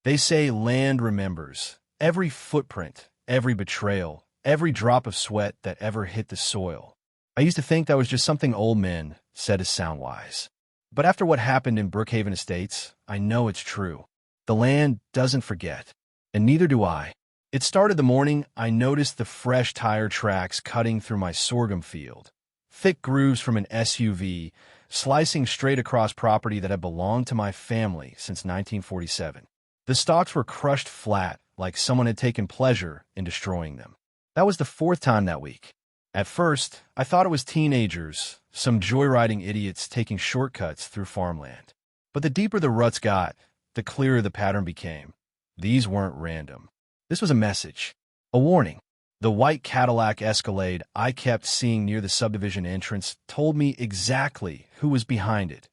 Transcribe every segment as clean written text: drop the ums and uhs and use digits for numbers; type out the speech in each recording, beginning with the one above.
They say land remembers. Every footprint, every betrayal, every drop of sweat that ever hit the soil. I used to think that was just something old men said to sound wise. But after what happened in Brookhaven Estates, I know it's true. The land doesn't forget, and neither do I. It started the morning I noticed the fresh tire tracks cutting through my sorghum field. Thick grooves from an SUV, slicing straight across property that had belonged to my family since 1947. The stalks were crushed flat, like someone had taken pleasure in destroying them. That was the fourth time that week. At first, I thought it was teenagers, some joyriding idiots taking shortcuts through farmland. But the deeper the ruts got, the clearer the pattern became. These weren't random. This was a message, a warning. The white Cadillac Escalade I kept seeing near the subdivision entrance told me exactly who was behind it.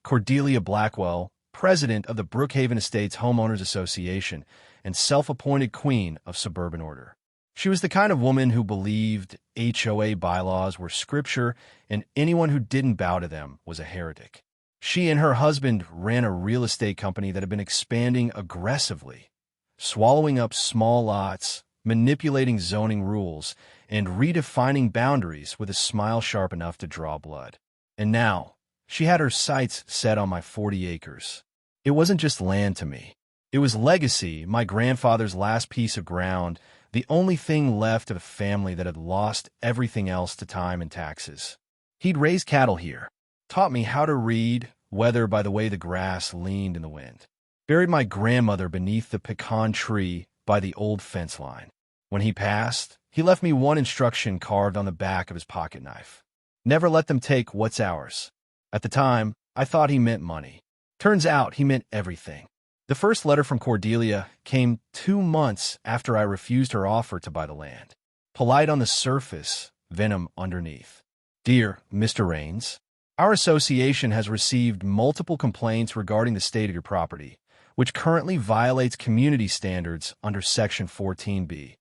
Cordelia Blackwell, president of the Brookhaven Estates Homeowners Association and self-appointed queen of suburban order. She was the kind of woman who believed HOA bylaws were scripture and anyone who didn't bow to them was a heretic. She and her husband ran a real estate company that had been expanding aggressively, swallowing up small lots, manipulating zoning rules, and redefining boundaries with a smile sharp enough to draw blood. And now, she had her sights set on my 40 acres. It wasn't just land to me. It was legacy, my grandfather's last piece of ground, the only thing left of a family that had lost everything else to time and taxes. He'd raised cattle here, taught me how to read weather by the way the grass leaned in the wind, buried my grandmother beneath the pecan tree by the old fence line. When he passed, he left me one instruction carved on the back of his pocket knife. Never let them take what's ours. At the time, I thought he meant money. Turns out he meant everything. The first letter from Cordelia came 2 months after I refused her offer to buy the land. Polite on the surface, venom underneath. Dear Mr. Raines, our association has received multiple complaints regarding the state of your property, which currently violates community standards under Section 14B,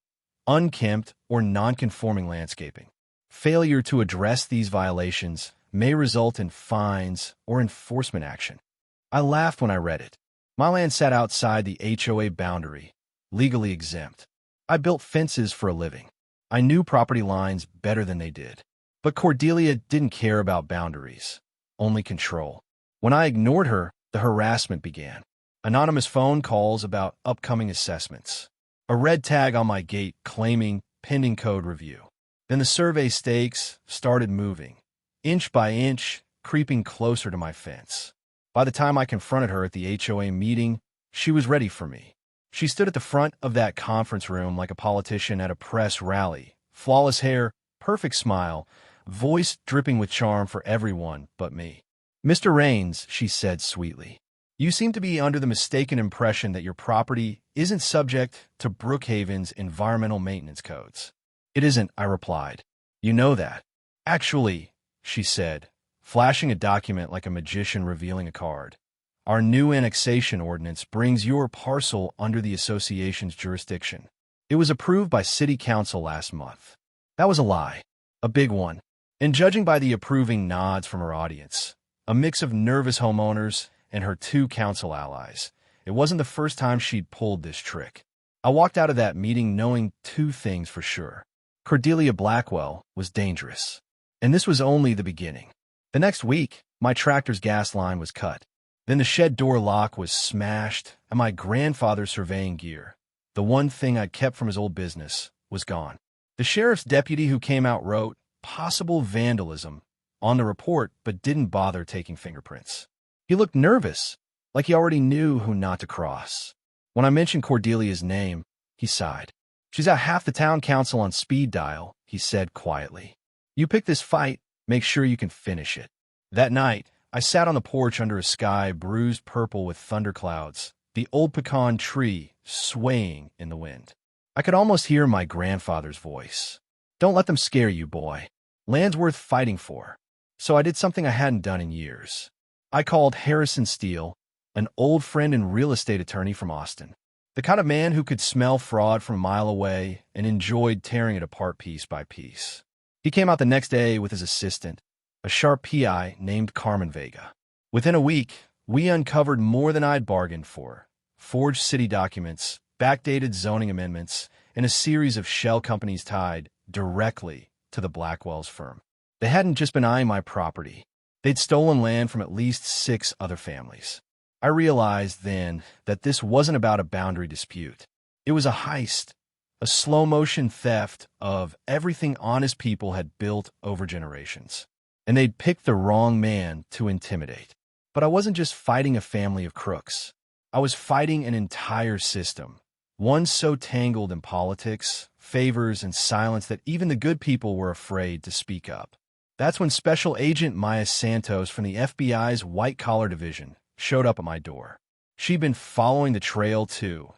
unkempt or non-conforming landscaping. Failure to address these violations may result in fines or enforcement action. I laughed when I read it. My land sat outside the HOA boundary, legally exempt. I built fences for a living. I knew property lines better than they did. But Cordelia didn't care about boundaries, only control. When I ignored her, the harassment began. Anonymous phone calls about upcoming assessments. A red tag on my gate claiming pending code review. Then the survey stakes started moving, inch by inch, creeping closer to my fence. By the time I confronted her at the HOA meeting, she was ready for me. She stood at the front of that conference room like a politician at a press rally. Flawless hair, perfect smile, voice dripping with charm for everyone but me. Mr. Raines, she said sweetly, you seem to be under the mistaken impression that your property isn't subject to Brookhaven's environmental maintenance codes. It isn't, I replied. You know that. Actually, she said, flashing a document like a magician revealing a card. Our new annexation ordinance brings your parcel under the association's jurisdiction. It was approved by City Council last month. That was a lie, a big one. And judging by the approving nods from her audience, a mix of nervous homeowners and her 2 council allies, it wasn't the first time she'd pulled this trick. I walked out of that meeting knowing 2 things for sure. Cordelia Blackwell was dangerous. And this was only the beginning. The next week, my tractor's gas line was cut. Then the shed door lock was smashed, and my grandfather's surveying gear, the one thing I'd kept from his old business, was gone. The sheriff's deputy who came out wrote, possible vandalism, on the report, but didn't bother taking fingerprints. He looked nervous, like he already knew who not to cross. When I mentioned Cordelia's name, he sighed. She's at half the town council on speed dial, he said quietly. You pick this fight, make sure you can finish it. That night, I sat on the porch under a sky bruised purple with thunderclouds, the old pecan tree swaying in the wind. I could almost hear my grandfather's voice. Don't let them scare you, boy. Land's worth fighting for. So I did something I hadn't done in years. I called Harrison Steele, an old friend and real estate attorney from Austin. The kind of man who could smell fraud from a mile away and enjoyed tearing it apart piece by piece. He came out the next day with his assistant, a sharp PI named Carmen Vega. Within a week, we uncovered more than I'd bargained for. forged city documents, backdated zoning amendments, and a series of shell companies tied directly to the Blackwell's firm. They hadn't just been eyeing my property. They'd stolen land from at least 6 other families. I realized then that this wasn't about a boundary dispute. It was a heist, a slow-motion theft of everything honest people had built over generations. And they'd picked the wrong man to intimidate. But I wasn't just fighting a family of crooks. I was fighting an entire system, one so tangled in politics, favors, and silence that even the good people were afraid to speak up. That's when Special Agent Maya Santos from the FBI's White-Collar Division showed up at my door. She'd been following the trail, too,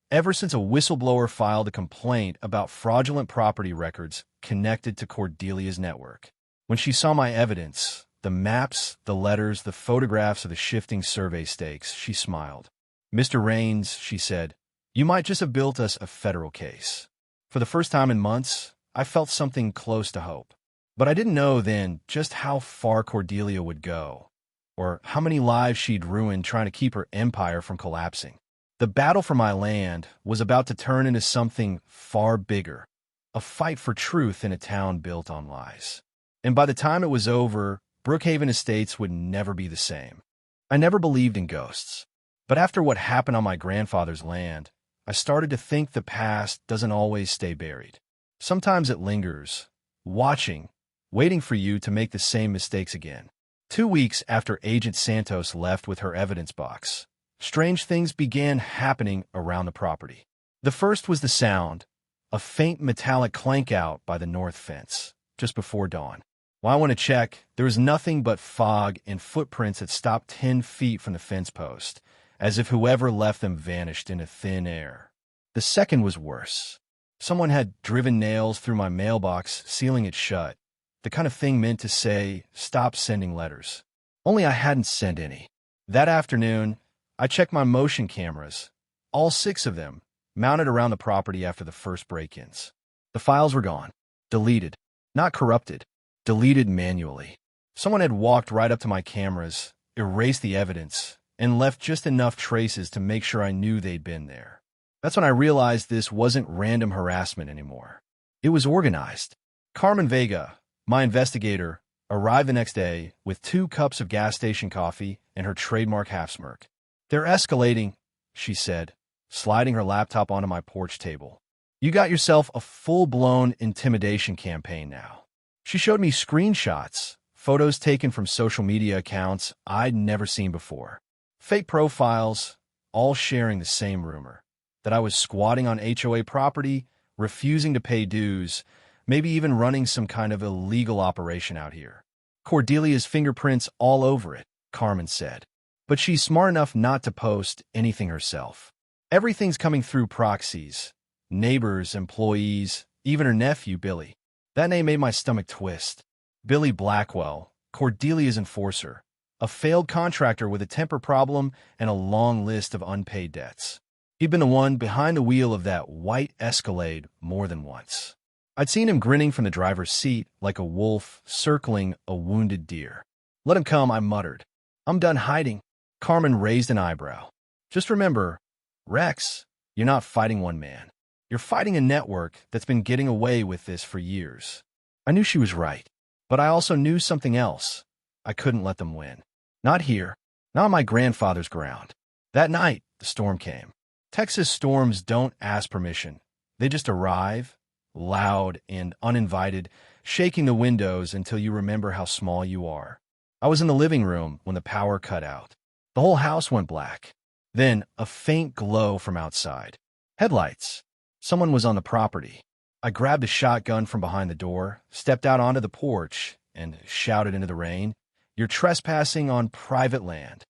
ever since a whistleblower filed a complaint about fraudulent property records connected to Cordelia's network. When she saw my evidence, the maps, the letters, the photographs of the shifting survey stakes, she smiled. "Mr. Raines," she said, "you might just have built us a federal case." For the first time in months, I felt something close to hope. But I didn't know then just how far Cordelia would go, or how many lives she'd ruined trying to keep her empire from collapsing. The battle for my land was about to turn into something far bigger, a fight for truth in a town built on lies. And by the time it was over, Brookhaven Estates would never be the same. I never believed in ghosts. But after what happened on my grandfather's land, I started to think the past doesn't always stay buried. Sometimes it lingers, watching, waiting for you to make the same mistakes again. 2 weeks after Agent Santos left with her evidence box, strange things began happening around the property. The first was the sound, a faint metallic clank out by the north fence, just before dawn. When I went to check, there was nothing but fog and footprints that stopped 10 feet from the fence post, as if whoever left them vanished into thin air. The second was worse. Someone had driven nails through my mailbox, sealing it shut, the kind of thing meant to say, "Stop sending letters." Only I hadn't sent any. That afternoon, I checked my motion cameras, all 6 of them, mounted around the property after the first break-ins. The files were gone, deleted, not corrupted, deleted manually. Someone had walked right up to my cameras, erased the evidence, and left just enough traces to make sure I knew they'd been there. That's when I realized this wasn't random harassment anymore. It was organized. Carmen Vega, my investigator, arrived the next day with 2 cups of gas station coffee and her trademark half-smirk. "They're escalating," she said, sliding her laptop onto my porch table. "You got yourself a full-blown intimidation campaign now." She showed me screenshots, photos taken from social media accounts I'd never seen before. Fake profiles, all sharing the same rumor, that I was squatting on HOA property, refusing to pay dues, maybe even running some kind of illegal operation out here. "Cordelia's fingerprints all over it," Carmen said. "But she's smart enough not to post anything herself. Everything's coming through proxies, neighbors, employees, even her nephew, Billy." That name made my stomach twist. Billy Blackwell, Cordelia's enforcer, a failed contractor with a temper problem and a long list of unpaid debts. He'd been the one behind the wheel of that white Escalade more than once. I'd seen him grinning from the driver's seat like a wolf circling a wounded deer. "Let him come," I muttered. "I'm done hiding." Carmen raised an eyebrow. "Just remember, Rex, you're not fighting one man. You're fighting a network that's been getting away with this for years." I knew she was right, but I also knew something else. I couldn't let them win. Not here, not on my grandfather's ground. That night, the storm came. Texas storms don't ask permission. They just arrive, loud and uninvited, shaking the windows until you remember how small you are. I was in the living room when the power cut out. The whole house went black. Then a faint glow from outside. Headlights. Someone was on the property. I grabbed a shotgun from behind the door, stepped out onto the porch, and shouted into the rain, "You're trespassing on private land."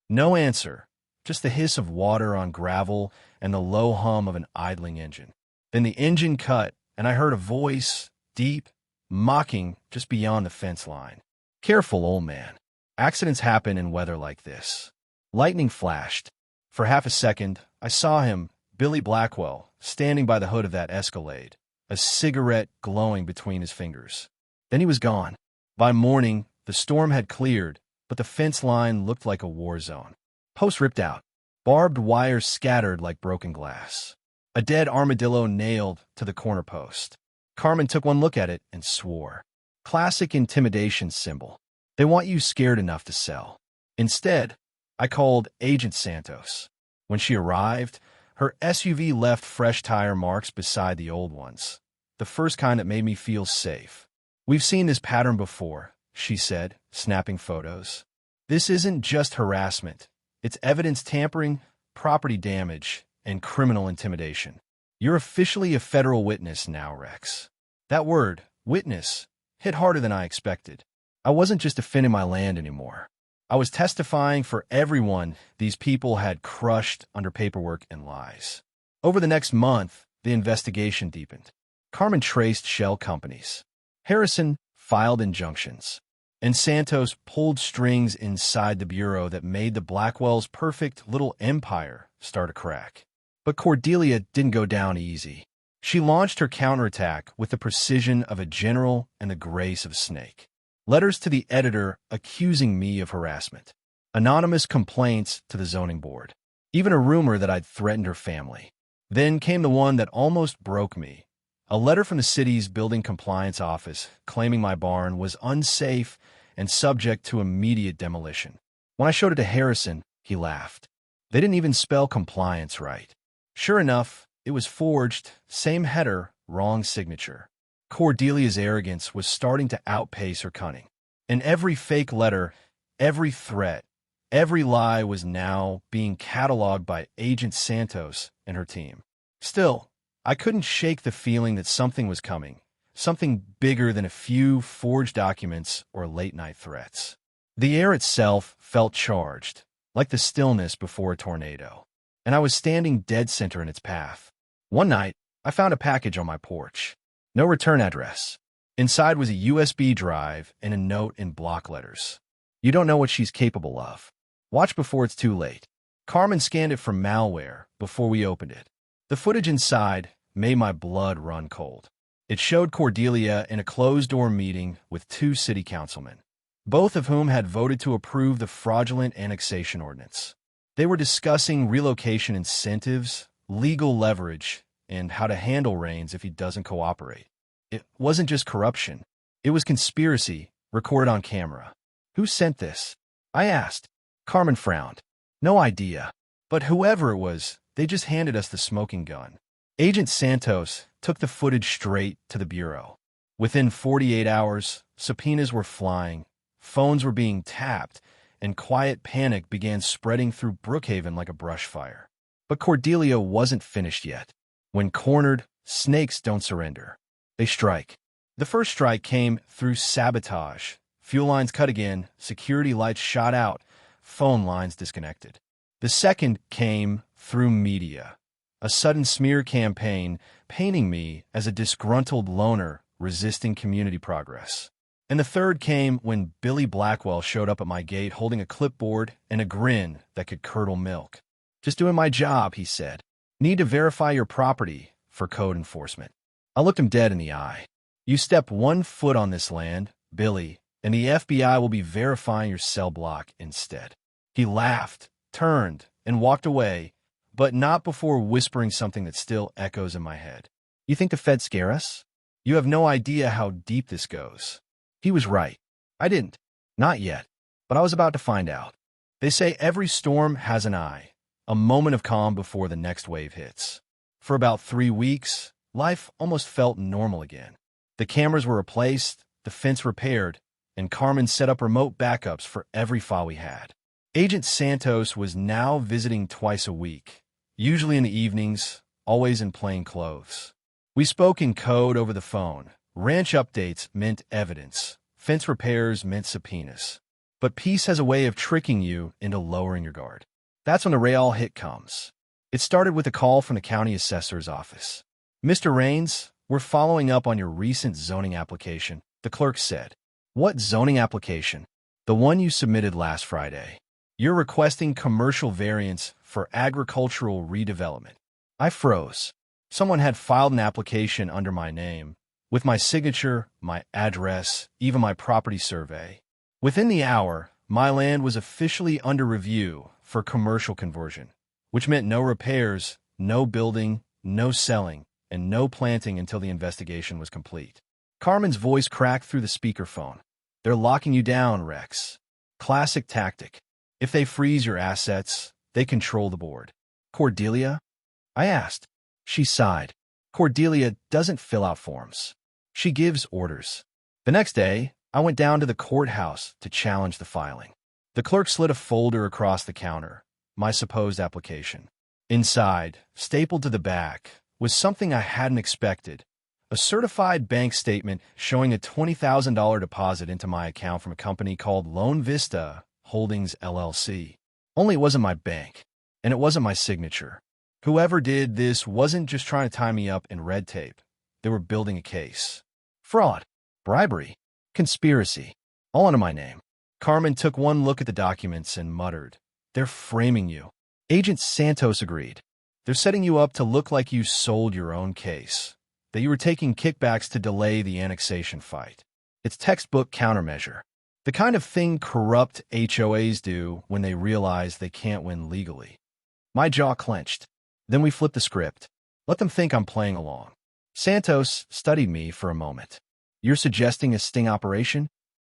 No answer, just the hiss of water on gravel and the low hum of an idling engine. Then the engine cut, and I heard a voice, deep, mocking, just beyond the fence line. "Careful, old man. Accidents happen in weather like this." Lightning flashed. For half a second, I saw him, Billy Blackwell, standing by the hood of that Escalade, a cigarette glowing between his fingers. Then he was gone. By morning, the storm had cleared, but the fence line looked like a war zone. Posts ripped out, barbed wire scattered like broken glass, a dead armadillo nailed to the corner post. Carmen took one look at it and swore. Classic intimidation symbol. They want you scared enough to sell. Instead, I called Agent Santos. When she arrived, her SUV left fresh tire marks beside the old ones, the first kind that made me feel safe. "We've seen this pattern before," she said, snapping photos. "This isn't just harassment. It's evidence tampering, property damage, and criminal intimidation. You're officially a federal witness now, Rex." That word, witness, hit harder than I expected. I wasn't just defending my land anymore. I was testifying for everyone these people had crushed under paperwork and lies. Over the next month, the investigation deepened. Carmen traced shell companies. Harrison filed injunctions. And Santos pulled strings inside the bureau that made the Blackwells' perfect little empire start to crack. But Cordelia didn't go down easy. She launched her counterattack with the precision of a general and the grace of a snake. Letters to the editor accusing me of harassment. Anonymous complaints to the zoning board. Even a rumor that I'd threatened her family. Then came the one that almost broke me. A letter from the city's building compliance office claiming my barn was unsafe and subject to immediate demolition. When I showed it to Harrison, he laughed. They didn't even spell compliance right. Sure enough, it was forged, same header, wrong signature. Cordelia's arrogance was starting to outpace her cunning. And every fake letter, every threat, every lie was now being cataloged by Agent Santos and her team. Still, I couldn't shake the feeling that something was coming, something bigger than a few forged documents or late-night threats. The air itself felt charged, like the stillness before a tornado, and I was standing dead center in its path. One night, I found a package on my porch. No return address. Inside was a USB drive and a note in block letters. "You don't know what she's capable of. Watch before it's too late." Carmen scanned it for malware before we opened it. The footage inside made my blood run cold. It showed Cordelia in a closed-door meeting with 2 city councilmen, both of whom had voted to approve the fraudulent annexation ordinance. They were discussing relocation incentives, legal leverage, and how to handle Rains if he doesn't cooperate. It wasn't just corruption. It was conspiracy, recorded on camera. "Who sent this?" I asked. Carmen frowned. "No idea. But whoever it was, they just handed us the smoking gun." Agent Santos took the footage straight to the bureau. Within 48 hours, subpoenas were flying, phones were being tapped, and quiet panic began spreading through Brookhaven like a brush fire. But Cordelia wasn't finished yet. When cornered, snakes don't surrender. They strike. The first strike came through sabotage. Fuel lines cut again, security lights shot out, phone lines disconnected. The second came through media. A sudden smear campaign painting me as a disgruntled loner resisting community progress. And the third came when Billy Blackwell showed up at my gate holding a clipboard and a grin that could curdle milk. "Just doing my job," he said. "Need to verify your property for code enforcement." I looked him dead in the eye. "You step 1 foot on this land, Billy, and the FBI will be verifying your cell block instead." He laughed, turned, and walked away, but not before whispering something that still echoes in my head. "You think the feds scare us? You have no idea how deep this goes." He was right. I didn't. Not yet. But I was about to find out. They say every storm has an eye, a moment of calm before the next wave hits. For about 3 weeks, life almost felt normal again. The cameras were replaced, the fence repaired, and Carmen set up remote backups for every file we had. Agent Santos was now visiting twice a week, usually in the evenings, always in plain clothes. We spoke in code over the phone. Ranch updates meant evidence. Fence repairs meant subpoenas. But peace has a way of tricking you into lowering your guard. That's when the real hit comes. It started with a call from the county assessor's office. "Mr. Rains, we're following up on your recent zoning application," the clerk said. "What zoning application?" "The one you submitted last Friday. You're requesting commercial variance for agricultural redevelopment." I froze. Someone had filed an application under my name, with my signature, my address, even my property survey. Within the hour, my land was officially under review for commercial conversion. which meant no repairs, no building, no selling, and no planting until the investigation was complete. Carmen's voice cracked through the speakerphone. They're locking you down, Rex. Classic tactic. If they freeze your assets, they control the board. Cordelia? I asked. She sighed. Cordelia doesn't fill out forms. She gives orders. The next day, I went down to the courthouse to challenge the filing. The clerk slid a folder across the counter, my supposed application. Inside, stapled to the back, was something I hadn't expected. A certified bank statement showing a $20,000 deposit into my account from a company called Lone Vista Holdings, LLC. Only it wasn't my bank, and it wasn't my signature. Whoever did this wasn't just trying to tie me up in red tape. They were building a case. Fraud, bribery, conspiracy, all under my name. Carmen took one look at the documents and muttered, "They're framing you." Agent Santos agreed. "They're setting you up to look like you sold your own case, that you were taking kickbacks to delay the annexation fight. It's textbook countermeasure. The kind of thing corrupt HOAs do when they realize they can't win legally." My jaw clenched. Then we flipped the script. Let them think I'm playing along. Santos studied me for a moment. "You're suggesting a sting operation?"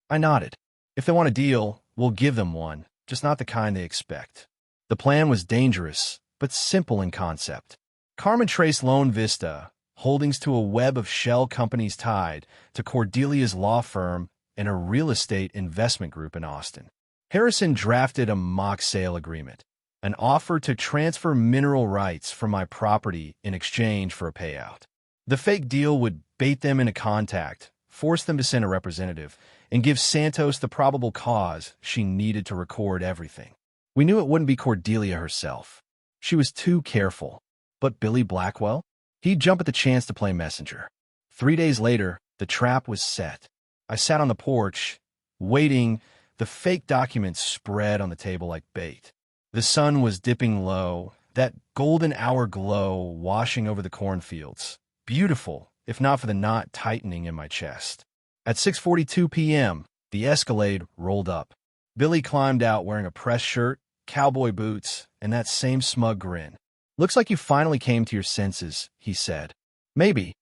I nodded. "If they want a deal, we'll give them one, just not the kind they expect." The plan was dangerous, but simple in concept. Carmen traced Lone Vista Holdings to a web of shell companies tied to Cordelia's law firm and a real estate investment group in Austin. Harrison drafted a mock sale agreement, an offer to transfer mineral rights from my property in exchange for a payout. The fake deal would bait them into contact, force them to send a representative, and give Santos the probable cause she needed to record everything. We knew it wouldn't be Cordelia herself. She was too careful. But Billy Blackwell? He'd jump at the chance to play messenger. 3 days later, the trap was set. I sat on the porch, waiting. The fake documents spread on the table like bait. The sun was dipping low, that golden hour glow washing over the cornfields. Beautiful, if not for the knot tightening in my chest. At 6:42 p.m., the Escalade rolled up. Billy climbed out wearing a press shirt, cowboy boots, and that same smug grin. "Looks like you finally came to your senses," he said. "Maybe,"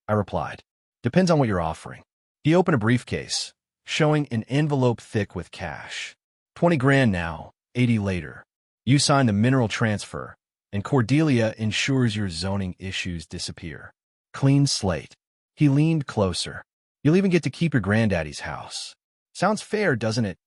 I replied. "Depends on what you're offering." He opened a briefcase, showing an envelope thick with cash. 20 grand now, 80 later. You sign the mineral transfer, and Cordelia ensures your zoning issues disappear. Clean slate. He leaned closer. You'll even get to keep your granddaddy's house. Sounds fair, doesn't it?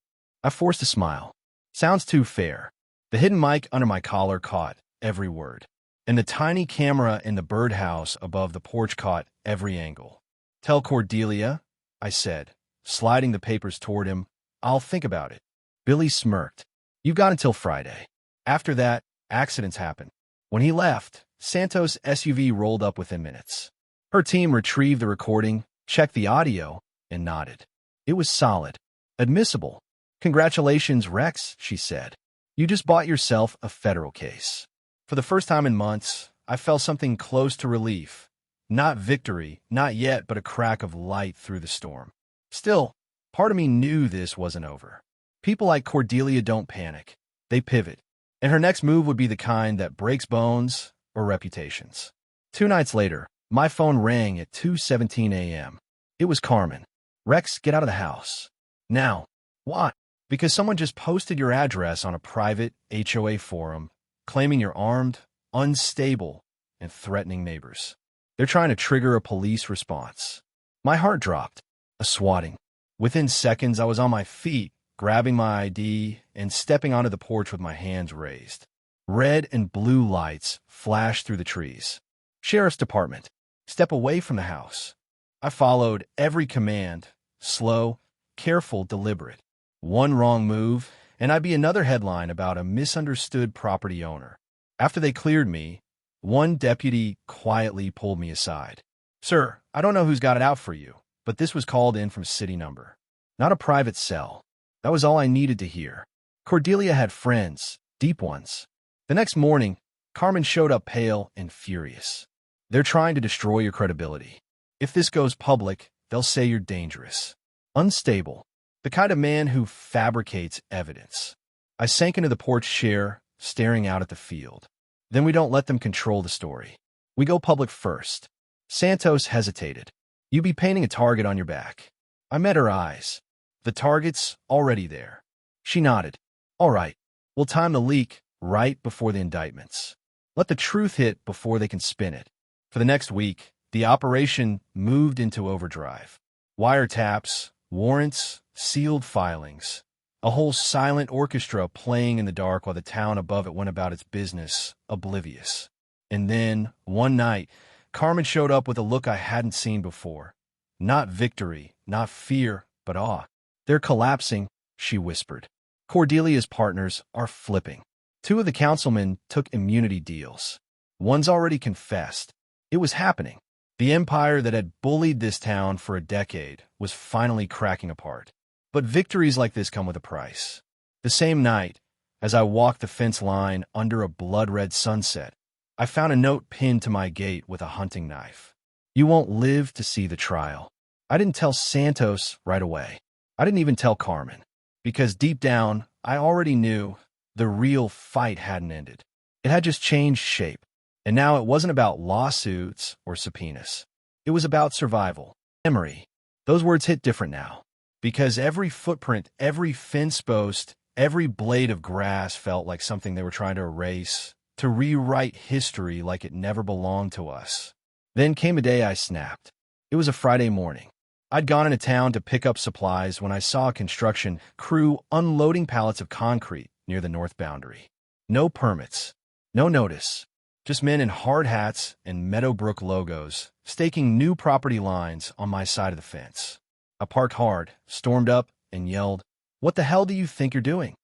I forced a smile. Sounds too fair. The hidden mic under my collar caught every word, and the tiny camera in the birdhouse above the porch caught every angle. "Tell Cordelia," I said, sliding the papers toward him. "I'll think about it." Billy smirked. "You've got until Friday." After that, accidents happened. When he left, Santos' SUV rolled up within minutes. Her team retrieved the recording, checked the audio, and nodded. It was solid. Admissible. "Congratulations, Rex," she said. "You just bought yourself a federal case." For the first time in months, I felt something close to relief. Not victory, not yet, but a crack of light through the storm. Still, part of me knew this wasn't over. People like Cordelia don't panic. They pivot. And her next move would be the kind that breaks bones or reputations. 2 nights later, my phone rang at 2:17 a.m. It was Carmen. "Rex, get out of the house." "Now." "Why?" "Because someone just posted your address on a private HOA forum, claiming you're armed, unstable, and threatening neighbors. They're trying to trigger a police response." My heart dropped. A swatting. Within seconds, I was on my feet, grabbing my ID and stepping onto the porch with my hands raised. Red and blue lights flashed through the trees. "Sheriff's Department. Step away from the house." I followed every command, slow, careful, deliberate. One wrong move, and I'd be another headline about a misunderstood property owner. After they cleared me, one deputy quietly pulled me aside. "Sir, I don't know who's got it out for you, but this was called in from city number. Not a private cell." That was all I needed to hear. Cordelia had friends, deep ones. The next morning, Carmen showed up pale and furious. "They're trying to destroy your credibility. If this goes public, they'll say you're dangerous, unstable, the kind of man who fabricates evidence." I sank into the porch chair, staring out at the field. Then we don't let them control the story. We go public first. Santos hesitated. You be painting a target on your back. I met her eyes. The target's already there. She nodded. All right. We'll time the leak right before the indictments. Let the truth hit before they can spin it. For the next week, the operation moved into overdrive. Wiretaps, warrants, sealed filings. A whole silent orchestra playing in the dark while the town above it went about its business, oblivious. And then, one night, Carmen showed up with a look I hadn't seen before. Not victory, not fear, but awe. They're collapsing, she whispered. Cordelia's partners are flipping. 2 of the councilmen took immunity deals. One's already confessed. It was happening. The empire that had bullied this town for a decade was finally cracking apart. But victories like this come with a price. The same night, as I walked the fence line under a blood-red sunset, I found a note pinned to my gate with a hunting knife. You won't live to see the trial. I didn't tell Santos right away. I didn't even tell Carmen. Because deep down, I already knew the real fight hadn't ended. It had just changed shape. And now it wasn't about lawsuits or subpoenas. It was about survival. Memory. Those words hit different now. Because every footprint, every fence post, every blade of grass felt like something they were trying to erase, to rewrite history like it never belonged to us. Then came a day I snapped. It was a Friday morning. I'd gone into town to pick up supplies when I saw a construction crew unloading pallets of concrete near the north boundary. No permits, no notice, just men in hard hats and Meadowbrook logos staking new property lines on my side of the fence. I parked hard, stormed up, and yelled, "What the hell do you think you're doing?"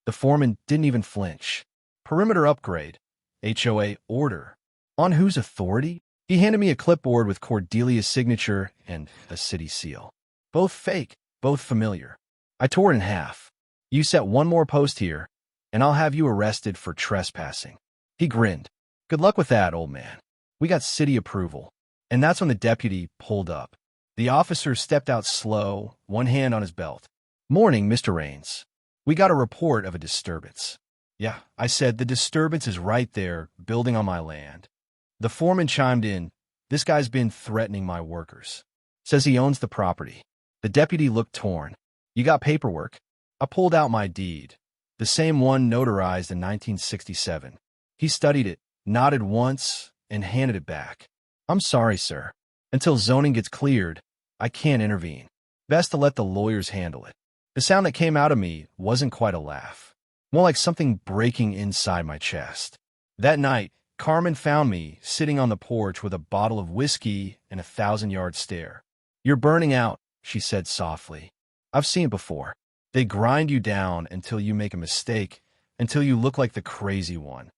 The foreman didn't even flinch. Perimeter upgrade. HOA order. On whose authority? He handed me a clipboard with Cordelia's signature and a city seal. Both fake, both familiar. I tore it in half. You set one more post here, and I'll have you arrested for trespassing. He grinned. Good luck with that, old man. We got city approval. And that's when the deputy pulled up. The officer stepped out slow, one hand on his belt. Morning, Mr. Raines. We got a report of a disturbance. Yeah, I said, the disturbance is right there, building on my land. The foreman chimed in. This guy's been threatening my workers. Says he owns the property. The deputy looked torn. You got paperwork? I pulled out my deed. The same one notarized in 1967. He studied it, nodded once, and handed it back. I'm sorry, sir. Until zoning gets cleared, I can't intervene. Best to let the lawyers handle it. The sound that came out of me wasn't quite a laugh. More like something breaking inside my chest. That night, Carmen found me sitting on the porch with a bottle of whiskey and a 1,000-yard stare. You're burning out, she said softly. I've seen it before. They grind you down until you make a mistake, until you look like the crazy one.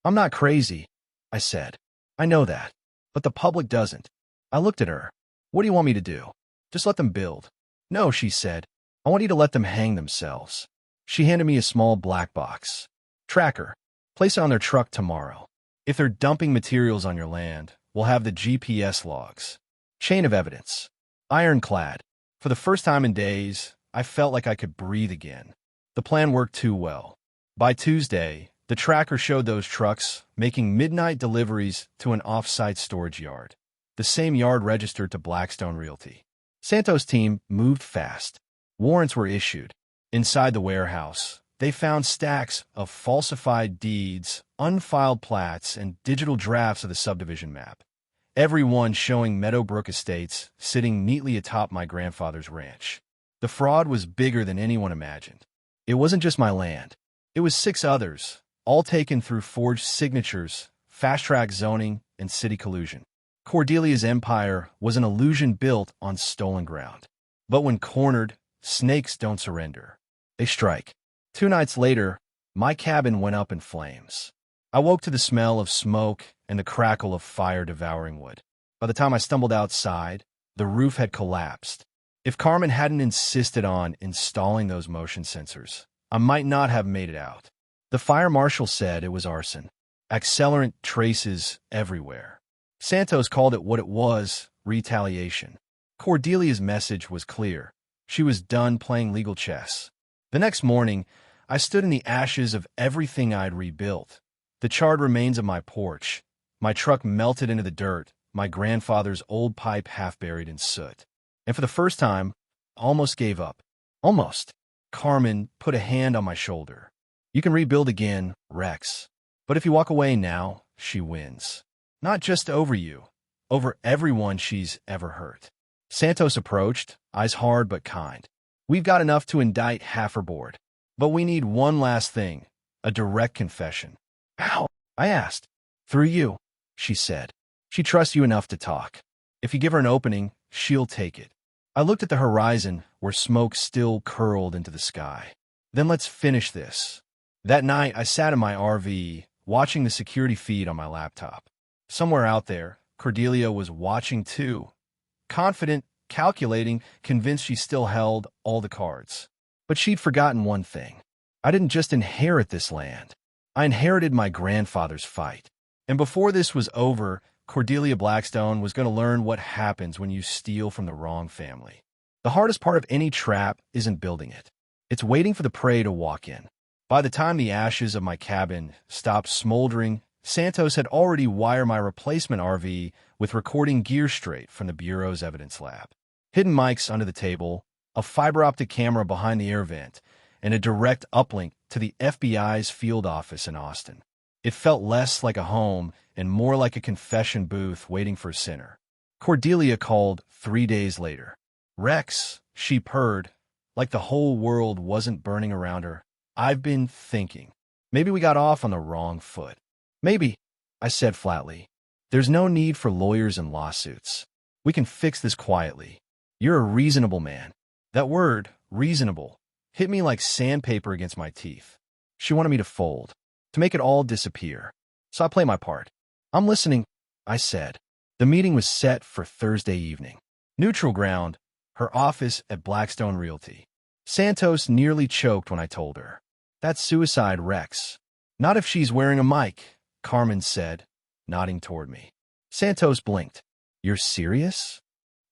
I'm not crazy, I said. I know that. But the public doesn't. I looked at her. What do you want me to do? Just let them build. No, she said. I want you to let them hang themselves. She handed me a small black box. Tracker. Place it on their truck tomorrow. If they're dumping materials on your land, we'll have the GPS logs. Chain of evidence. Ironclad. For the first time in days, I felt like I could breathe again. The plan worked too well. By Tuesday, the tracker showed those trucks making midnight deliveries to an off-site storage yard. The same yard registered to Blackstone Realty. Santos' team moved fast. Warrants were issued. Inside the warehouse, they found stacks of falsified deeds, unfiled plats, and digital drafts of the subdivision map. Every one showing Meadowbrook Estates sitting neatly atop my grandfather's ranch. The fraud was bigger than anyone imagined. It wasn't just my land. It was 6 others, all taken through forged signatures, fast-track zoning, and city collusion. Cordelia's empire was an illusion built on stolen ground. But when cornered, snakes don't surrender. They strike. 2 nights later, my cabin went up in flames. I woke to the smell of smoke and the crackle of fire devouring wood. By the time I stumbled outside, the roof had collapsed. If Carmen hadn't insisted on installing those motion sensors, I might not have made it out. The fire marshal said it was arson. Accelerant traces everywhere. Santos called it what it was, retaliation. Cordelia's message was clear. She was done playing legal chess. The next morning, I stood in the ashes of everything I'd rebuilt. The charred remains of my porch. My truck melted into the dirt, my grandfather's old pipe half buried in soot. And for the first time, I almost gave up. Almost. Carmen put a hand on my shoulder. You can rebuild again, Rex. But if you walk away now, she wins. Not just over you, over everyone she's ever hurt. Santos approached, eyes hard but kind. We've got enough to indict half her board. But we need one last thing, a direct confession. How? I asked. Through you, she said. She trusts you enough to talk. If you give her an opening, she'll take it. I looked at the horizon, where smoke still curled into the sky. Then let's finish this. That night, I sat in my RV, watching the security feed on my laptop. Somewhere out there, Cordelia was watching too. Confident, calculating, convinced she still held all the cards. But she'd forgotten one thing. I didn't just inherit this land. I inherited my grandfather's fight. And before this was over, Cordelia Blackstone was going to learn what happens when you steal from the wrong family. The hardest part of any trap isn't building it. It's waiting for the prey to walk in. By the time the ashes of my cabin stopped smoldering, Santos had already wired my replacement RV with recording gear straight from the Bureau's evidence lab. Hidden mics under the table, a fiber-optic camera behind the air vent, and a direct uplink to the FBI's field office in Austin. It felt less like a home and more like a confession booth waiting for a sinner. Cordelia called 3 days later. Rex, she purred, like the whole world wasn't burning around her. I've been thinking. Maybe we got off on the wrong foot. Maybe, I said flatly. There's no need for lawyers and lawsuits. We can fix this quietly. You're a reasonable man. That word, reasonable, hit me like sandpaper against my teeth. She wanted me to fold, to make it all disappear. So I play my part. I'm listening, I said. The meeting was set for Thursday evening. Neutral ground, her office at Blackstone Realty. Santos nearly choked when I told her. That's suicide, Rex. Not if she's wearing a mic, Carmen said, nodding toward me. Santos blinked. You're serious?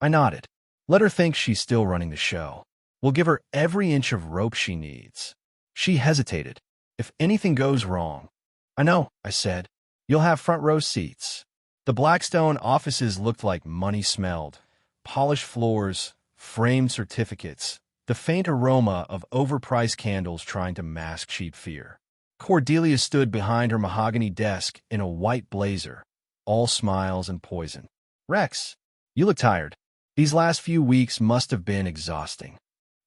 I nodded. Let her think she's still running the show. We'll give her every inch of rope she needs. She hesitated. If anything goes wrong. I know, I said. You'll have front row seats. The Blackstone offices looked like money smelled. Polished floors, framed certificates, the faint aroma of overpriced candles trying to mask cheap fear. Cordelia stood behind her mahogany desk in a white blazer, all smiles and poison. Rex, you look tired. These last few weeks must have been exhausting.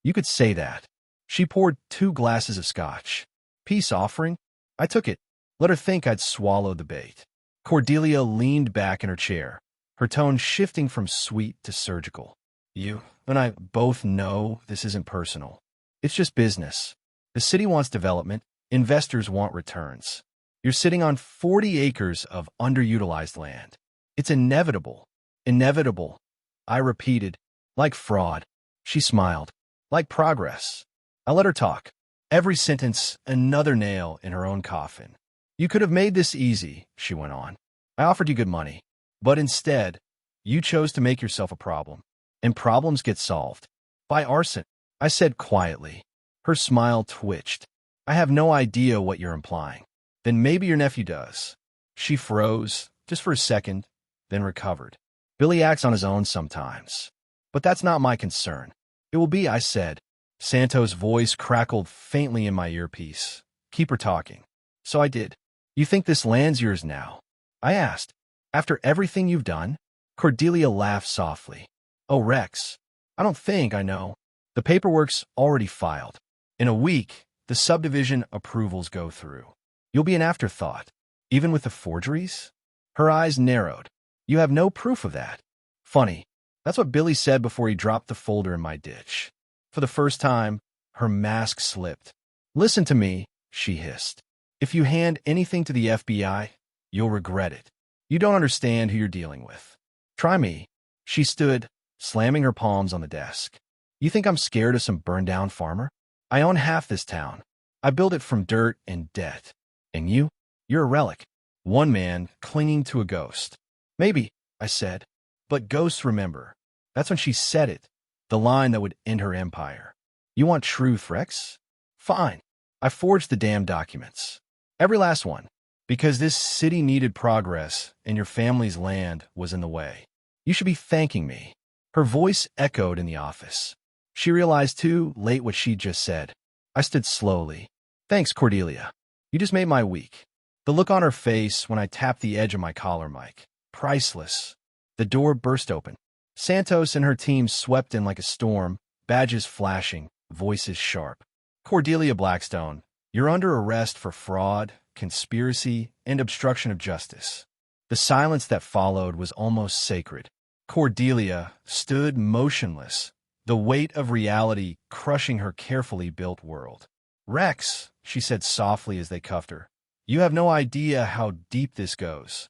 You could say that. She poured 2 glasses of scotch. Peace offering? I took it. Let her think I'd swallowed the bait. Cordelia leaned back in her chair, her tone shifting from sweet to surgical. You and I both know this isn't personal. It's just business. The city wants development. Investors want returns. You're sitting on 40 acres of underutilized land. It's inevitable. Inevitable. I repeated. Like fraud. She smiled. Like progress. I let her talk. Every sentence another nail in her own coffin. You could have made this easy, she went on. I offered you good money. But instead, you chose to make yourself a problem. And problems get solved. By arson, I said quietly. Her smile twitched. I have no idea what you're implying. Then maybe your nephew does. She froze, just for a second, then recovered. Billy acts on his own sometimes. But that's not my concern. It will be, I said. Santos' voice crackled faintly in my earpiece. Keep her talking. So I did. You think this land's yours now? I asked. After everything you've done? Cordelia laughed softly. Oh, Rex. I don't think I know. The paperwork's already filed. In a week, the subdivision approvals go through. You'll be an afterthought, even with the forgeries? Her eyes narrowed. You have no proof of that. Funny. That's what Billy said before he dropped the folder in my ditch. For the first time, her mask slipped. Listen to me, she hissed. If you hand anything to the FBI, you'll regret it. You don't understand who you're dealing with. Try me. She stood, slamming her palms on the desk. You think I'm scared of some burned-down farmer? I own half this town. I built it from dirt and debt. And you? You're a relic. One man clinging to a ghost. Maybe, I said. But ghosts remember. That's when she said it. The line that would end her empire. You want truth, Rex? Fine. I forged the damn documents. Every last one. Because this city needed progress, and your family's land was in the way. You should be thanking me. Her voice echoed in the office. She realized too late what she'd just said. I stood slowly. Thanks, Cordelia. You just made my week. The look on her face when I tapped the edge of my collar mic. Priceless. The door burst open. Santos and her team swept in like a storm, badges flashing, voices sharp. Cordelia Blackstone, you're under arrest for fraud, conspiracy, and obstruction of justice. The silence that followed was almost sacred. Cordelia stood motionless, the weight of reality crushing her carefully built world. Rex, she said softly as they cuffed her, you have no idea how deep this goes.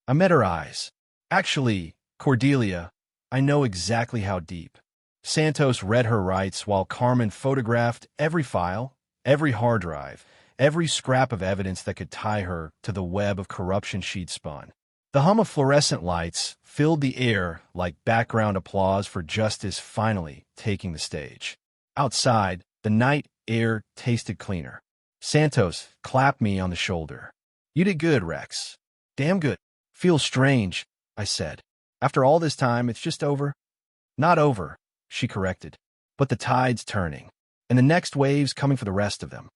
I met her eyes. Actually, Cordelia, I know exactly how deep. Santos read her rights while Carmen photographed every file, every hard drive, every scrap of evidence that could tie her to the web of corruption she'd spun. The hum of fluorescent lights filled the air like background applause for justice finally taking the stage. Outside, the night air tasted cleaner. Santos clapped me on the shoulder. You did good, Rex. Damn good. Feels strange, I said. After all this time, it's just over? Not over, she corrected, but the tide's turning, and the next wave's coming for the rest of them.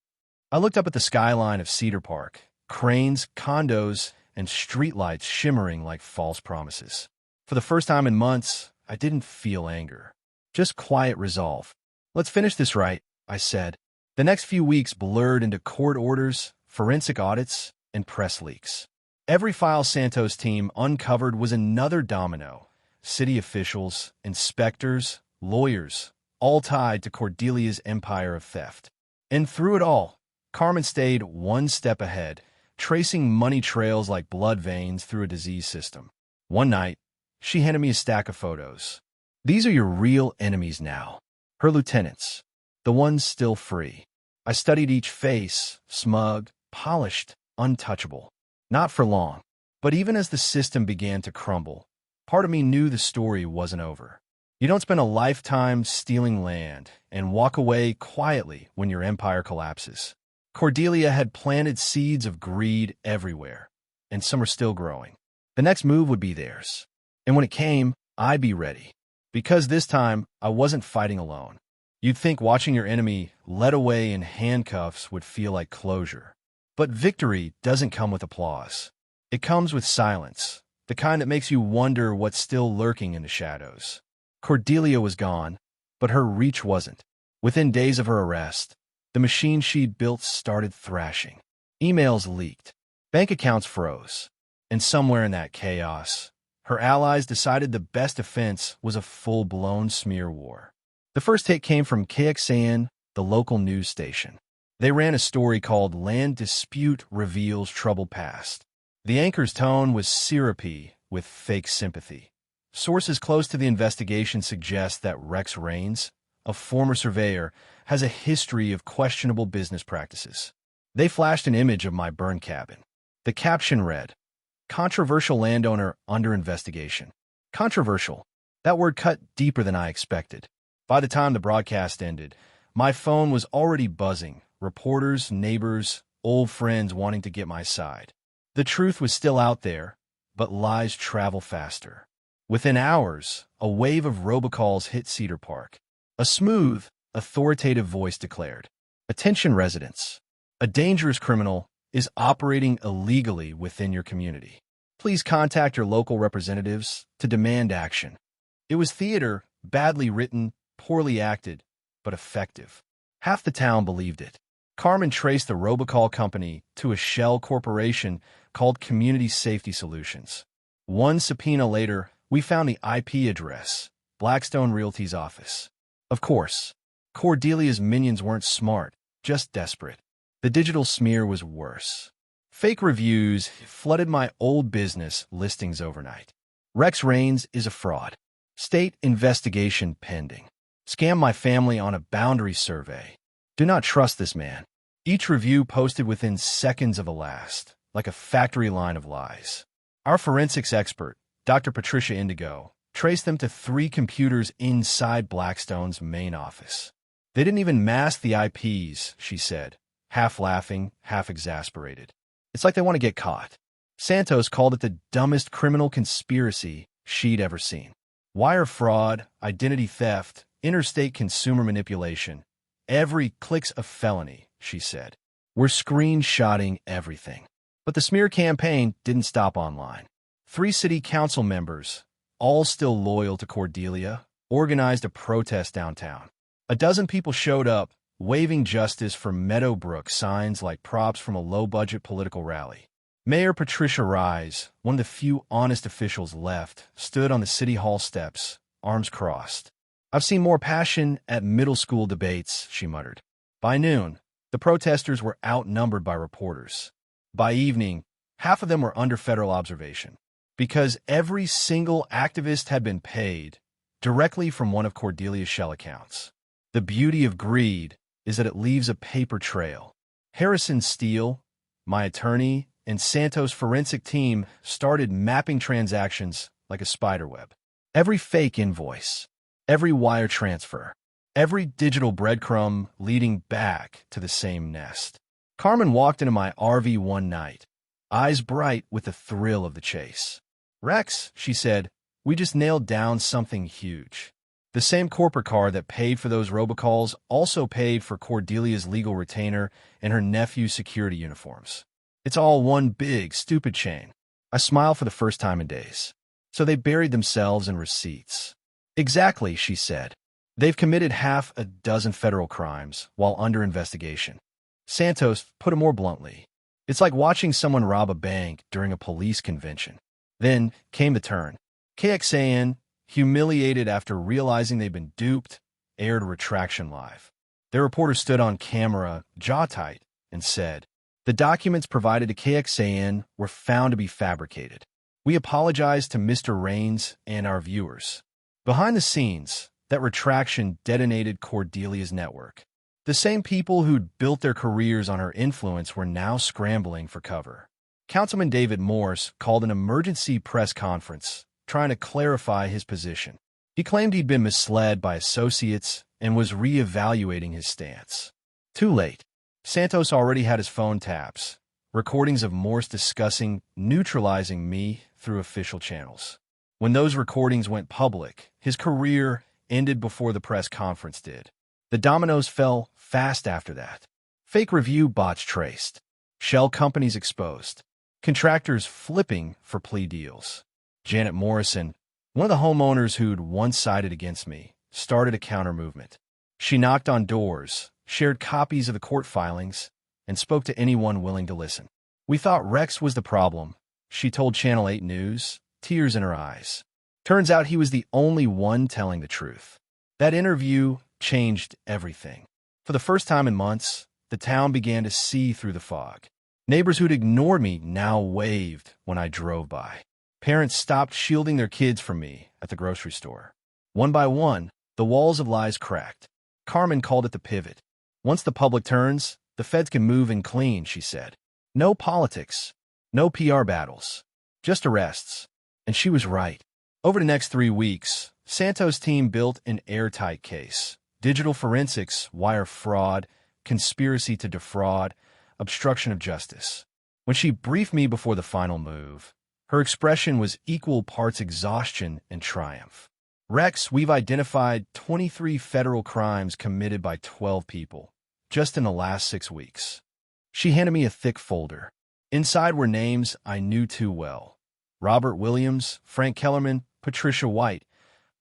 I looked up at the skyline of Cedar Park, cranes, condos, and streetlights shimmering like false promises. For the first time in months, I didn't feel anger, just quiet resolve. Let's finish this right, I said. The next few weeks blurred into court orders, forensic audits, and press leaks. Every file Santos' team uncovered was another domino. City officials, inspectors, lawyers, all tied to Cordelia's empire of theft. And through it all, Carmen stayed one step ahead, tracing money trails like blood veins through a disease system. One night, she handed me a stack of photos. These are your real enemies now. Her lieutenants, the ones still free. I studied each face, smug, polished, untouchable. Not for long, but even as the system began to crumble, part of me knew the story wasn't over. You don't spend a lifetime stealing land and walk away quietly when your empire collapses. Cordelia had planted seeds of greed everywhere, and some are still growing. The next move would be theirs. And when it came, I'd be ready. Because this time, I wasn't fighting alone. You'd think watching your enemy led away in handcuffs would feel like closure. But victory doesn't come with applause. It comes with silence, the kind that makes you wonder what's still lurking in the shadows. Cordelia was gone, but her reach wasn't. Within days of her arrest, the machine she'd built started thrashing. Emails leaked. Bank accounts froze. And somewhere in that chaos, her allies decided the best defense was a full-blown smear war. The first hit came from KXAN, the local news station. They ran a story called Land Dispute Reveals Troubled Past. The anchor's tone was syrupy with fake sympathy. Sources close to the investigation suggest that Rex Raines, a former surveyor, has a history of questionable business practices. They flashed an image of my burn cabin. The caption read, "Controversial landowner under investigation." Controversial. That word cut deeper than I expected. By the time the broadcast ended, my phone was already buzzing. Reporters, neighbors, old friends wanting to get my side. The truth was still out there, but lies travel faster. Within hours, a wave of robocalls hit Cedar Park. A smooth, authoritative voice declared, "Attention residents. A dangerous criminal is operating illegally within your community. Please contact your local representatives to demand action." It was theater, badly written, poorly acted, but effective. Half the town believed it. Carmen traced the robocall company to a shell corporation called Community Safety Solutions. One subpoena later, we found the IP address, Blackstone Realty's office. Of course, Cordelia's minions weren't smart, just desperate. The digital smear was worse. Fake reviews flooded my old business listings overnight. Rex Raines is a fraud. State investigation pending. Scam my family on a boundary survey. Do not trust this man. Each review posted within seconds of the last, like a factory line of lies. Our forensics expert, Dr. Patricia Indigo, traced them to 3 computers inside Blackstone's main office. They didn't even mask the IPs, she said, half laughing, half exasperated. It's like they want to get caught. Santos called it the dumbest criminal conspiracy she'd ever seen. Wire fraud, identity theft, interstate consumer manipulation. Every click's a felony, she said. We're screenshotting everything. But the smear campaign didn't stop online. 3 city council members, all still loyal to Cordelia, organized a protest downtown. A dozen people showed up, waving justice for Meadowbrook signs like props from a low-budget political rally. Mayor Patricia Rise, one of the few honest officials left, stood on the city hall steps, arms crossed. I've seen more passion at middle school debates, she muttered. By noon, the protesters were outnumbered by reporters. By evening, half of them were under federal observation, because every single activist had been paid directly from one of Cordelia's shell accounts. The beauty of greed is that it leaves a paper trail. Harrison Steele, my attorney, and Santos' forensic team started mapping transactions like a spiderweb. Every fake invoice, every wire transfer, every digital breadcrumb leading back to the same nest. Carmen walked into my RV one night, eyes bright with the thrill of the chase. Rex, she said, we just nailed down something huge. The same corporate car that paid for those robocalls also paid for Cordelia's legal retainer and her nephew's security uniforms. It's all one big, stupid chain. I smiled for the first time in days. So they buried themselves in receipts. Exactly, she said. They've committed half a dozen federal crimes while under investigation. Santos put it more bluntly. It's like watching someone rob a bank during a police convention. Then came the turn. KXAN, humiliated after realizing they'd been duped, aired a retraction live. Their reporter stood on camera, jaw tight, and said, the documents provided to KXAN were found to be fabricated. We apologize to Mr. Raines and our viewers. Behind the scenes, that retraction detonated Cordelia's network. The same people who'd built their careers on her influence were now scrambling for cover. Councilman David Morse called an emergency press conference, trying to clarify his position. He claimed he'd been misled by associates and was re-evaluating his stance. Too late. Santos already had his phone taps, recordings of Morse discussing neutralizing me through official channels. When those recordings went public, his career ended before the press conference did. The dominoes fell fast after that. Fake review bots traced. Shell companies exposed. Contractors flipping for plea deals. Janet Morrison, one of the homeowners who'd once sided against me, started a counter-movement. She knocked on doors, shared copies of the court filings, and spoke to anyone willing to listen. We thought Rex was the problem, she told Channel 8 News, tears in her eyes. Turns out he was the only one telling the truth. That interview changed everything. For the first time in months, the town began to see through the fog. Neighbors who'd ignored me now waved when I drove by. Parents stopped shielding their kids from me at the grocery store. One by one, the walls of lies cracked. Carmen called it the pivot. Once the public turns, the feds can move in clean, she said. No politics, no PR battles, just arrests. And she was right. Over the next 3 weeks, Santos' team built an airtight case. Digital forensics, wire fraud, conspiracy to defraud, obstruction of justice. When she briefed me before the final move, her expression was equal parts exhaustion and triumph. Rex, we've identified 23 federal crimes committed by 12 people, just in the last 6 weeks. She handed me a thick folder. Inside were names I knew too well. Robert Williams, Frank Kellerman, Patricia White,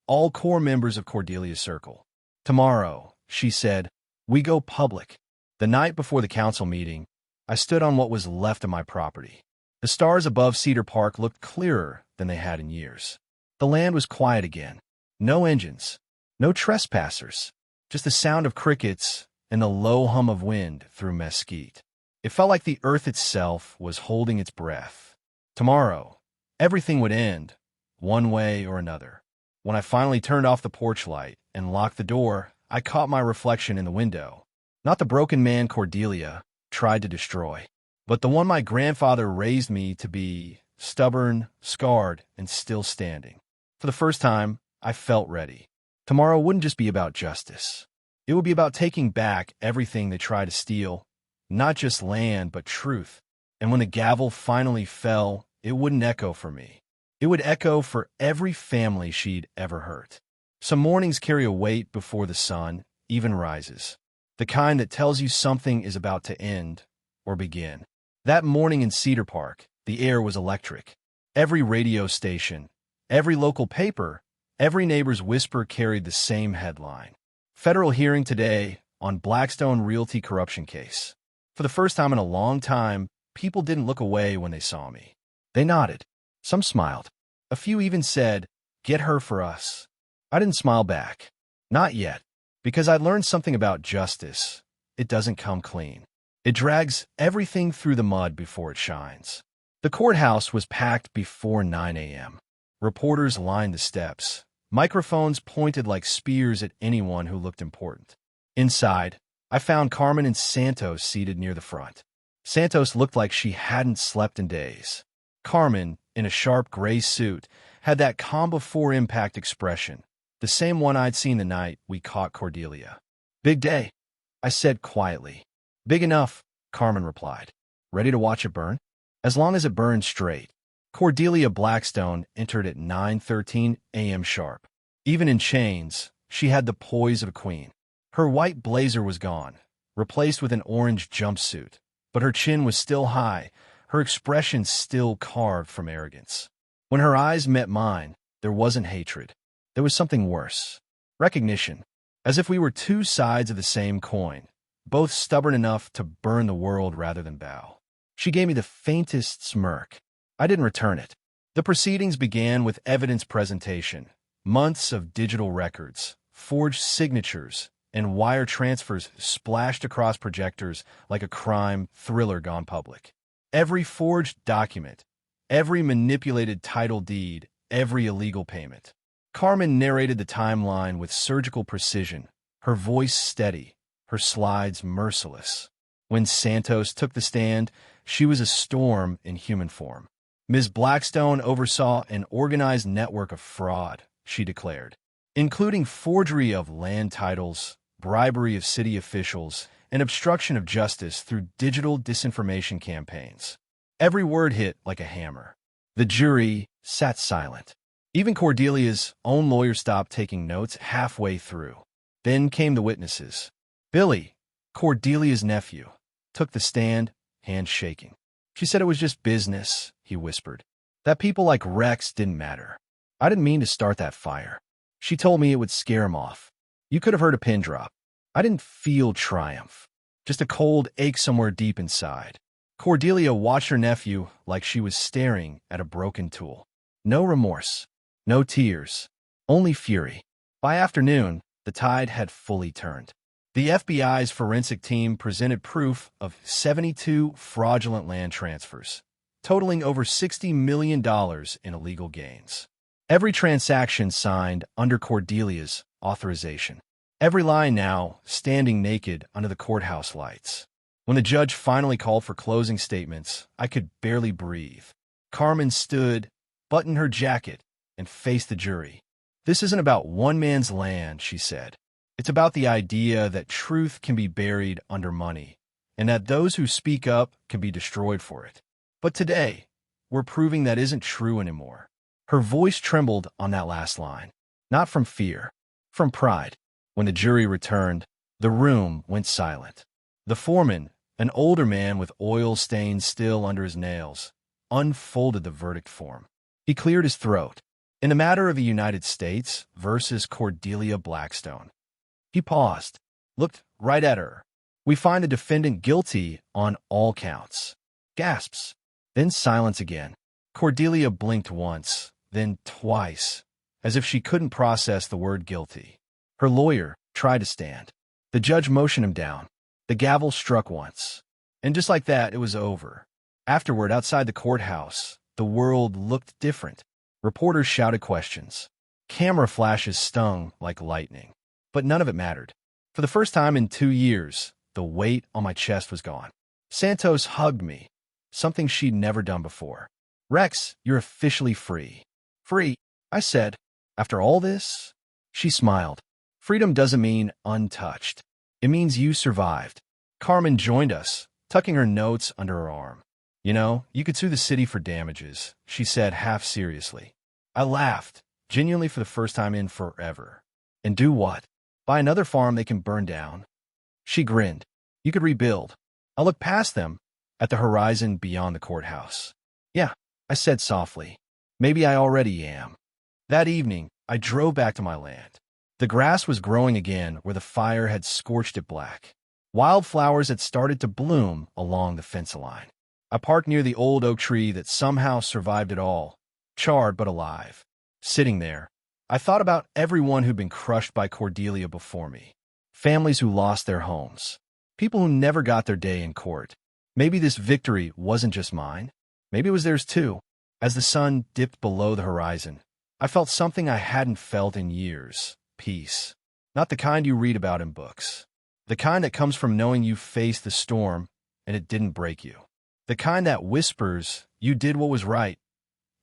all core members of Cordelia's circle. Tomorrow, she said, we go public. The night before the council meeting, I stood on what was left of my property. The stars above Cedar Park looked clearer than they had in years. The land was quiet again. No engines, no trespassers, just the sound of crickets and the low hum of wind through mesquite. It felt like the earth itself was holding its breath. Tomorrow, everything would end, one way or another. When I finally turned off the porch light and locked the door, I caught my reflection in the window. Not the broken man Cordelia tried to destroy, but the one my grandfather raised me to be, stubborn, scarred, and still standing. For the first time, I felt ready. Tomorrow wouldn't just be about justice. It would be about taking back everything they tried to steal, not just land, but truth. And when the gavel finally fell, it wouldn't echo for me. It would echo for every family she'd ever hurt. Some mornings carry a weight before the sun even rises, the kind that tells you something is about to end or begin. That morning in Cedar Park, the air was electric. Every radio station, every local paper, every neighbor's whisper carried the same headline. Federal hearing today on Blackstone Realty corruption case. For the first time in a long time, people didn't look away when they saw me. They nodded. Some smiled. A few even said, "Get her for us." I didn't smile back. Not yet. Because I'd learned something about justice. It doesn't come clean. It drags everything through the mud before it shines. The courthouse was packed before 9 a.m. Reporters lined the steps. Microphones pointed like spears at anyone who looked important. Inside, I found Carmen and Santos seated near the front. Santos looked like she hadn't slept in days. Carmen, in a sharp gray suit, had that calm before impact expression, the same one I'd seen the night we caught Cordelia. "Big day," I said quietly. "Big enough," Carmen replied. "Ready to watch it burn?" "As long as it burns straight." Cordelia Blackstone entered at 9:13 a.m. sharp. Even in chains, she had the poise of a queen. Her white blazer was gone, replaced with an orange jumpsuit, but her chin was still high, her expression still carved from arrogance. When her eyes met mine, there wasn't hatred. There was something worse. Recognition. As if we were two sides of the same coin, both stubborn enough to burn the world rather than bow. She gave me the faintest smirk. I didn't return it. The proceedings began with evidence presentation. Months of digital records, forged signatures, and wire transfers splashed across projectors like a crime thriller gone public. Every forged document, every manipulated title deed, every illegal payment. Carmen narrated the timeline with surgical precision, her voice steady, her slides merciless. When Santos took the stand, she was a storm in human form. Ms. Blackstone oversaw an organized network of fraud, she declared, including forgery of land titles, bribery of city officials, and obstruction of justice through digital disinformation campaigns. Every word hit like a hammer. The jury sat silent. Even Cordelia's own lawyer stopped taking notes halfway through. Then came the witnesses. Billy, Cordelia's nephew, took the stand, hands shaking. She said it was just business, he whispered. That people like Rex didn't matter. I didn't mean to start that fire. She told me it would scare him off. You could have heard a pin drop. I didn't feel triumph, just a cold ache somewhere deep inside. Cordelia watched her nephew like she was staring at a broken tool. No remorse, no tears, only fury. By afternoon, the tide had fully turned. The FBI's forensic team presented proof of 72 fraudulent land transfers, totaling over $60 million in illegal gains. Every transaction signed under Cordelia's authorization. Every line now standing naked under the courthouse lights. When the judge finally called for closing statements, I could barely breathe. Carmen stood, buttoned her jacket, and faced the jury. "This isn't about one man's land," she said. "It's about the idea that truth can be buried under money, and that those who speak up can be destroyed for it. But today, we're proving that isn't true anymore." Her voice trembled on that last line. Not from fear, from pride. When the jury returned, the room went silent. The foreman, an older man with oil stains still under his nails, unfolded the verdict form. He cleared his throat. In the matter of the United States versus Cordelia Blackstone. He paused, looked right at her. "We find the defendant guilty on all counts." Gasps. Then silence again. Cordelia blinked once, then twice, as if she couldn't process the word guilty. Her lawyer tried to stand. The judge motioned him down. The gavel struck once. And just like that, it was over. Afterward, outside the courthouse, the world looked different. Reporters shouted questions. Camera flashes stung like lightning. But none of it mattered. For the first time in 2 years, the weight on my chest was gone. Santos hugged me, something she'd never done before. "Rex, you're officially free." "Free," I said. "After all this?" She smiled. "Freedom doesn't mean untouched. It means you survived." Carmen joined us, tucking her notes under her arm. You know, you could sue the city for damages, she said half seriously. I laughed, genuinely for the first time in forever. And do what? Buy another farm they can burn down? She grinned. You could rebuild. I looked past them, at the horizon beyond the courthouse. Yeah, I said softly. Maybe I already am. That evening, I drove back to my land. The grass was growing again where the fire had scorched it black. Wildflowers had started to bloom along the fence line. I parked near the old oak tree that somehow survived it all, charred but alive. Sitting there, I thought about everyone who'd been crushed by Cordelia before me. Families who lost their homes. People who never got their day in court. Maybe this victory wasn't just mine. Maybe it was theirs too. As the sun dipped below the horizon, I felt something I hadn't felt in years. Peace. Not the kind you read about in books. The kind that comes from knowing you faced the storm and it didn't break you. The kind that whispers you did what was right,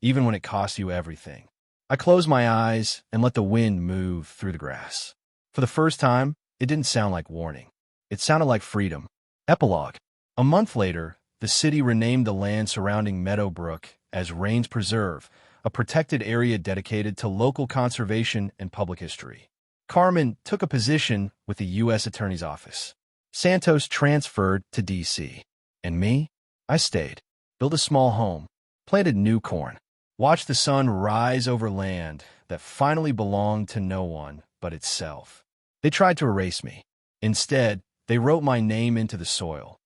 even when it cost you everything. I closed my eyes and let the wind move through the grass. For the first time, it didn't sound like warning. It sounded like freedom. Epilogue. A month later, the city renamed the land surrounding Meadowbrook as Rains Preserve, a protected area dedicated to local conservation and public history. Carmen took a position with the U.S. Attorney's Office. Santos transferred to D.C. And me? I stayed, built a small home, planted new corn, watched the sun rise over land that finally belonged to no one but itself. They tried to erase me. Instead, they wrote my name into the soil.